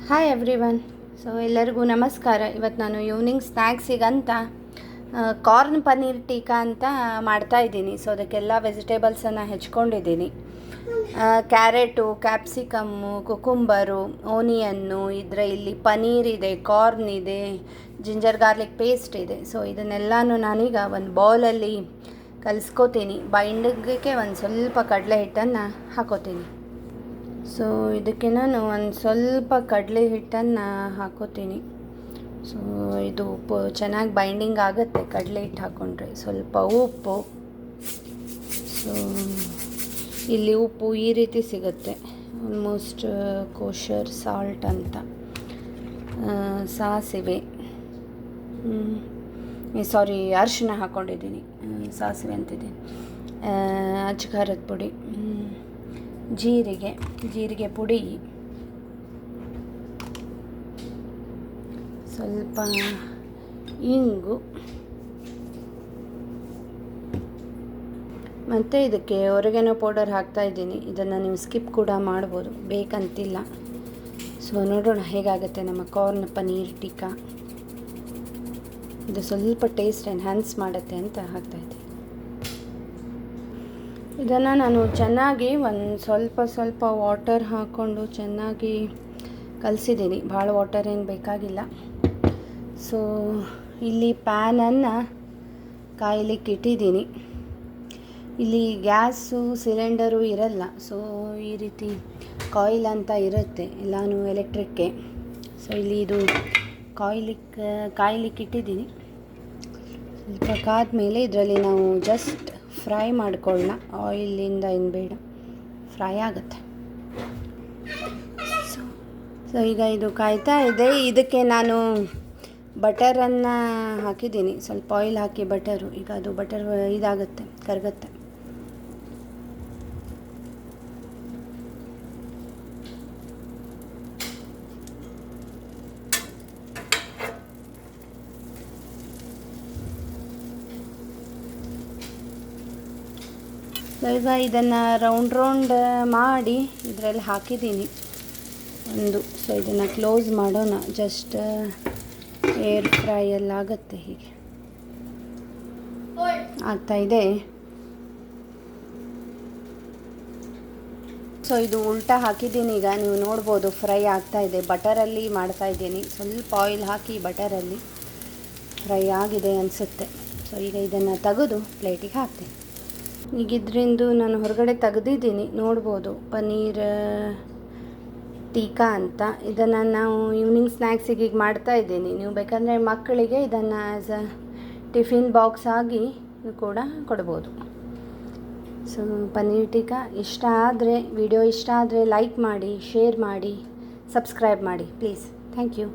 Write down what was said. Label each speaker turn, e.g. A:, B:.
A: Hi everyone. So ಎಲ್ಲರಿಗೂ ನಮಸ್ಕಾರ. ಇವತ್ತು ನಾನು ಈವ್ನಿಂಗ್ ಸ್ನ್ಯಾಕ್ಸಿಗಂತ ಕಾರ್ನ್ ಪನ್ನೀರ್ ಟೀಕಾ ಅಂತ ಮಾಡ್ತಾಯಿದ್ದೀನಿ. ಸೊ ಅದಕ್ಕೆಲ್ಲ ವೆಜಿಟೇಬಲ್ಸನ್ನು ಹೆಚ್ಕೊಂಡಿದ್ದೀನಿ. ಕ್ಯಾರೆಟು, ಕ್ಯಾಪ್ಸಿಕಮ್ಮು, ಕುಕುಂಬರು, ಓನಿಯನ್ನು, ಇಲ್ಲಿ ಪನ್ನೀರ್ ಇದೆ, ಕಾರ್ನ್ ಇದೆ, ಜಿಂಜರ್ ಗಾರ್ಲಿಕ್ ಪೇಸ್ಟ್ ಇದೆ. ಸೊ ಇದನ್ನೆಲ್ಲನೂ ನಾನೀಗ ಒಂದು ಬೌಲಲ್ಲಿ ಕಲಿಸ್ಕೋತೀನಿ. ಬೈಂಡಿಂಗಕ್ಕೆ ಒಂದು ಸ್ವಲ್ಪ ಕಡಲೆ ಹಿಟ್ಟನ್ನು ಹಾಕೋತೀನಿ. ಸೊ ಇದಕ್ಕೆ ನಾನು ಒಂದು ಸ್ವಲ್ಪ ಕಡಲೆ ಹಿಟ್ಟನ್ನು ಹಾಕೋತೀನಿ. ಸೊ ಇದು ಚೆನ್ನಾಗಿ ಬೈಂಡಿಂಗ್ ಆಗುತ್ತೆ ಕಡಲೆ ಹಿಟ್ಟು ಹಾಕ್ಕೊಂಡ್ರೆ. ಸ್ವಲ್ಪ ಉಪ್ಪು, ಸೊ ಇಲ್ಲಿ ಉಪ್ಪು ಈ ರೀತಿ ಸಿಗುತ್ತೆ, ಆಲ್ಮೋಸ್ಟ್ ಕೋಶರ್ ಸಾಲ್ಟ್ ಅಂತ. ಸಾಸಿವೆ, ಅರಿಶಿನ ಹಾಕ್ಕೊಂಡಿದ್ದೀನಿ, ಸಾಸಿವೆ ಅಂತಿದ್ದೀನಿ. ಅಜ್ಖಾರದ ಪುಡಿ, ಜೀರಿಗೆ ಪುಡಿ, ಸ್ವಲ್ಪ ಇಂಗು, ಮತ್ತು ಇದಕ್ಕೆ ಒರೆಗಾನೋ ಪೌಡರ್ ಹಾಕ್ತಾಯಿದ್ದೀನಿ. ಇದನ್ನು ನೀವು ಸ್ಕಿಪ್ ಕೂಡ ಮಾಡ್ಬೋದು, ಬೇಕಂತಿಲ್ಲ. ಸೊ ನೋಡೋಣ ಹೇಗಾಗುತ್ತೆ ನಮ್ಮ ಕಾರ್ನ್ ಪನ್ನೀರ್ ಟಿಕ್ಕಾ. ಇದು ಸ್ವಲ್ಪ ಟೇಸ್ಟ್ ಎನ್ಹ್ಯಾನ್ಸ್ ಮಾಡುತ್ತೆ ಅಂತ ಹಾಕ್ತಾಯಿದ್ದೀನಿ. ಇದನ್ನು ನಾನು ಚೆನ್ನಾಗಿ ಒಂದು ಸ್ವಲ್ಪ ವಾಟರ್ ಹಾಕ್ಕೊಂಡು ಚೆನ್ನಾಗಿ ಕಲಸಿದ್ದೀನಿ. ಭಾಳ ವಾಟರ್ ಏನು ಬೇಕಾಗಿಲ್ಲ. ಸೊ ಇಲ್ಲಿ ಪ್ಯಾನನ್ನು ಕಾಯಲಿಕ್ಕೆ ಇಟ್ಟಿದ್ದೀನಿ. ಇಲ್ಲಿ ಗ್ಯಾಸು ಸಿಲಿಂಡರು ಇರಲ್ಲ. ಸೊ ಈ ರೀತಿ ಕಾಯಿಲ್ ಅಂತ ಇರುತ್ತೆ ಎಲ್ಲನೂ ಎಲೆಕ್ಟ್ರಿಕ್ಕೆ. ಸೊ ಇಲ್ಲಿ ಇದು ಕಾಯಲಿಕ್ಕೆ ಇಟ್ಟಿದ್ದೀನಿ. ಸ್ವಲ್ಪ ಕಾದ್ಮೇಲೆ ಇದರಲ್ಲಿ ನಾವು ಜಸ್ಟ್ ಫ್ರೈ ಮಾಡ್ಕೊಳ್ಳೋಣ. ಆಯಿಲಿಂದ ಏನು ಬೇಡ, ಫ್ರೈ ಆಗುತ್ತೆ. ಸೊ ಈಗ ಇದು ಕಾಯ್ತಾ ಇದೆ. ಇದಕ್ಕೆ ನಾನು ಬಟರನ್ನು ಹಾಕಿದ್ದೀನಿ, ಸ್ವಲ್ಪ ಆಯಿಲ್ ಹಾಕಿ ಬಟರು. ಈಗ ಅದು ಬಟರ್ ಇದಾಗುತ್ತೆ, ಕರಗುತ್ತೆ. ಈಗ ಇದನ್ನು ರೌಂಡ್ ಮಾಡಿ ಇದರಲ್ಲಿ ಹಾಕಿದ್ದೀನಿ ಒಂದು. ಸೊ ಇದನ್ನು ಕ್ಲೋಸ್ ಮಾಡೋಣ. ಜಸ್ಟ್ ಏರ್ ಫ್ರೈಯಲ್ಲಾಗುತ್ತೆ. ಹೀಗೆ ಆಗ್ತಾಯಿದೆ. ಸೊ ಇದು ಉಲ್ಟಾ ಹಾಕಿದ್ದೀನಿ. ಈಗ ನೀವು ನೋಡ್ಬೋದು ಫ್ರೈ ಆಗ್ತಾಯಿದೆ. ಬಟರಲ್ಲಿ ಮಾಡ್ತಾಯಿದ್ದೀನಿ. ಸ್ವಲ್ಪ ಆಯಿಲ್ ಹಾಕಿ ಬಟರಲ್ಲಿ ಫ್ರೈ ಆಗಿದೆ ಅನಿಸುತ್ತೆ. ಸೊ ಈಗ ಇದನ್ನು ತೆಗೆದು ಪ್ಲೇಟಿಗೆ ಹಾಕ್ತೀನಿ. ಈಗ ಇದರಿಂದ ನಾನು ಹೊರಗಡೆ ತೆಗೆದಿದ್ದೀನಿ, ನೋಡ್ಬೋದು, ಪನ್ನೀರ್ ಟೀಕಾ ಅಂತ. ಇದನ್ನು ನಾವು ಈವ್ನಿಂಗ್ ಸ್ನ್ಯಾಕ್ಸಿಗೆ ಈಗ ಮಾಡ್ತಾಯಿದ್ದೀನಿ. ನೀವು ಬೇಕಂದರೆ ಮಕ್ಕಳಿಗೆ ಇದನ್ನು ಆ್ಯಸ್ ಅ ಟಿಫಿನ್ ಬಾಕ್ಸ್ ಆಗಿ ಕೂಡ ಕೊಡ್ಬೋದು. ಸೊ ಪನ್ನೀರ್ ಟೀಕಾ ವಿಡಿಯೋ ಇಷ್ಟ ಆದರೆ ಲೈಕ್ ಮಾಡಿ, ಶೇರ್ ಮಾಡಿ, ಸಬ್ಸ್ಕ್ರೈಬ್ ಮಾಡಿ ಪ್ಲೀಸ್. Thank you.